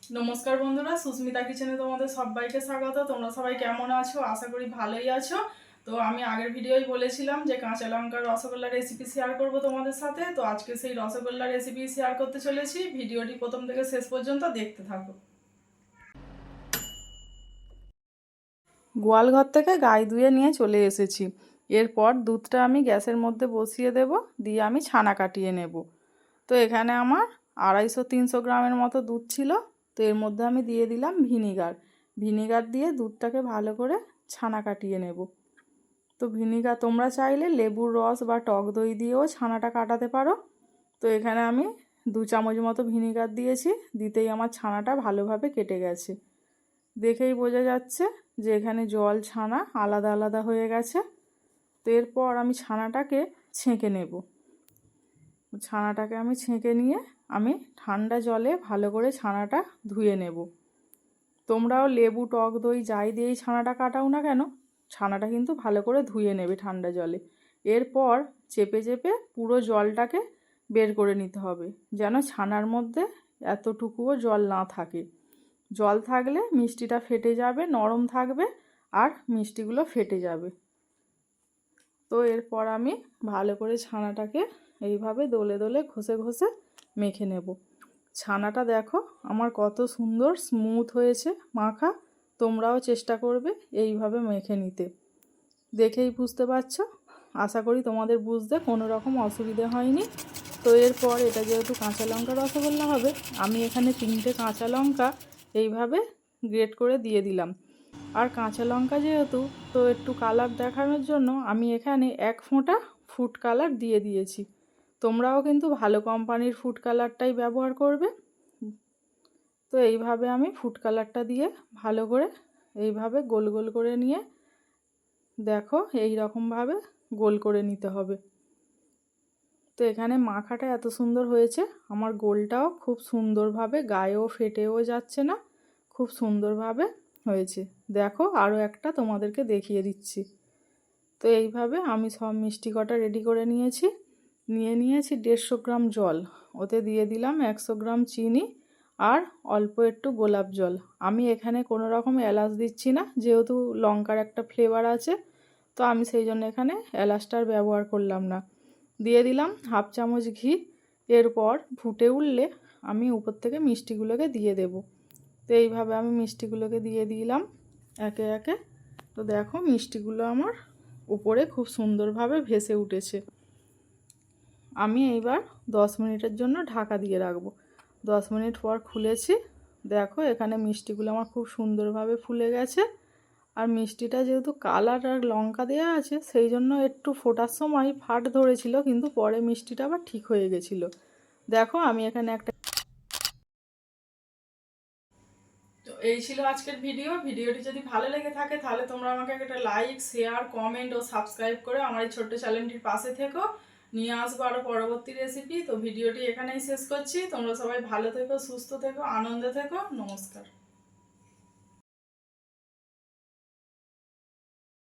নমস্কার বন্ধুরা, সুস্মিতা কিচেনে তোমাদের সবাইকে স্বাগত। তোমরা সবাই কেমন আছো? আশা করি ভালোই আছো। তো আমি আগের ভিডিওই বলেছিলাম যে কাঁচা লঙ্কার রসগোল্লা রেসিপি শেয়ার করব তোমাদের সাথে। তো আজকে সেই রসগোল্লা রেসিপি শেয়ার করতে চলেছি। ভিডিওটি প্রথম থেকে শেষ পর্যন্ত দেখতে থাকো। গোয়ালঘর থেকে গাই ধুয়ে নিয়ে চলে এসেছি। এরপর দুধটা আমি গ্যাসের মধ্যে বসিয়ে দেব, দিয়ে আমি ছানা কাটিয়ে নেব। তো এখানে আমার 250-300 গ্রামের মতো দুধ ছিল। তো এর মধ্যে আমি দিয়ে দিলাম ভিনিগার দিয়ে দুধটাকে ভালো করে ছানা কাটিয়ে নেব। তো ভিনিগার তোমরা চাইলে লেবুর রস বা টক দই দিয়েও ছানাটা কাটাতে পারো। তো এখানে আমি 2 চামচ মতো ভিনিগার দিয়েছি, দিতেই আমার ছানাটা ভালোভাবে কেটে গেছে। দেখেই বোঝা যাচ্ছে যে এখানে জল ছানা আলাদা আলাদা হয়ে গেছে। তো এরপর আমি ছানাটাকে ছেঁকে নেব। ছানাটাকে আমি ছেঁকে নিয়ে আমি ঠান্ডা জলে ভালো করে ছানাটা ধুয়ে নেব। তোমরাও লেবু টক দই যাই দিয়েই ছানাটা কাটাও না কেন, ছানাটা কিন্তু ভালো করে ধুয়ে নেবে ঠান্ডা জলে। এরপর চেপে চেপে পুরো জলটাকে বের করে নিতে হবে, যেন ছানার মধ্যে এতটুকুও জল না থাকে। জল থাকলে মিষ্টিটা ফেটে যাবে, নরম থাকবে আর মিষ্টিগুলো ফেটে যাবে। তো এরপর আমি ভালো করে ছানাটাকে এইভাবে দোলে দোলে ঘষে ঘষে মেখে নেব। ছানাটা দেখো আমার কত সুন্দর স্মুথ হয়েছে মাখা। তোমরাও চেষ্টা করবে এইভাবে মেখে নিতে। দেখেই বুঝতে পারছো, আশা করি তোমাদের বুঝতে কোনো রকম অসুবিধে হয়নি। তো এরপর এটা যেহেতু কাঁচা লঙ্কা রসগোল্লা হবে, আমি এখানে 3টে কাঁচা লঙ্কা এইভাবে গ্রেট করে দিয়ে দিলাম। আর কাঁচা লঙ্কা যেহেতু, তো একটু কালার দেখানোর জন্য আমি এখানে 1 ফোঁটা ফুড কালার দিয়ে দিয়েছি। তোমরাও কিন্তু ভালো কোম্পানির ফুড কালারটাই ব্যবহার করবে। তো এইভাবে আমি ফুড কালারটা দিয়ে ভালো করে এইভাবে গোল গোল করে নিয়ে দেখো এই রকমভাবে গোল করে নিতে হবে। তো এখানে মাখাটা এত সুন্দর হয়েছে, আমার গোলটাও খুব সুন্দরভাবে গায়েও ফেটেও যাচ্ছে না, খুব সুন্দরভাবে হয়েছে। দেখো আরও একটা তোমাদেরকে দেখিয়ে দিচ্ছি। তো এইভাবে আমি সব মিষ্টি কটা রেডি করে নিয়েছি। নিয়েছি 150 গ্রাম জল, ওতে দিয়ে দিলাম 100 গ্রাম চিনি আর অল্প একটু গোলাপ জল। আমি এখানে কোনো রকম এলাচ দিচ্ছি না, যেহেতু লঙ্কার একটা ফ্লেভার আছে, তো আমি সেই জন্য এখানে এলাচটার ব্যবহার করলাম না। দিয়ে দিলাম 1/2 চামচ ঘি। এরপর ফুটে উঠলে আমি উপর থেকে মিষ্টিগুলোকে দিয়ে দেব। তো এইভাবে আমি মিষ্টিগুলোকে দিয়ে দিলাম একে একে। তো দেখো মিষ্টিগুলো আমার উপরে খুব সুন্দরভাবে ভেসে উঠেছে। আমি এইবার 10 মিনিটের জন্য ঢাকা দিয়ে রাখবো। 10 মিনিট পর খুলেছি, দেখো এখানে মিষ্টিগুলো আমার খুব সুন্দরভাবে ফুলে গেছে। আর মিষ্টিটা যেহেতু কালার আর লঙ্কা দেওয়া আছে, সেই জন্য একটু ফোটার সময় ফাট ধরেছিল, কিন্তু পরে মিষ্টিটা আবার ঠিক হয়ে গেছিলো। দেখো আমি এখানে একটা। তো এই ছিল আজকের ভিডিওটি যদি ভালো লেগে থাকে তাহলে তোমরা আমাকে একটা লাইক, শেয়ার, কমেন্ট ও সাবস্ক্রাইব করে আমার এই ছোট্ট চ্যানেলটির পাশে থেকো। নিয়ে আসবো আরও পরবর্তী রেসিপি। তো ভিডিওটি এখানেই শেষ করছি। তোমরা সবাই ভালো থেকো, সুস্থ থেকো, আনন্দে থেকো। নমস্কার।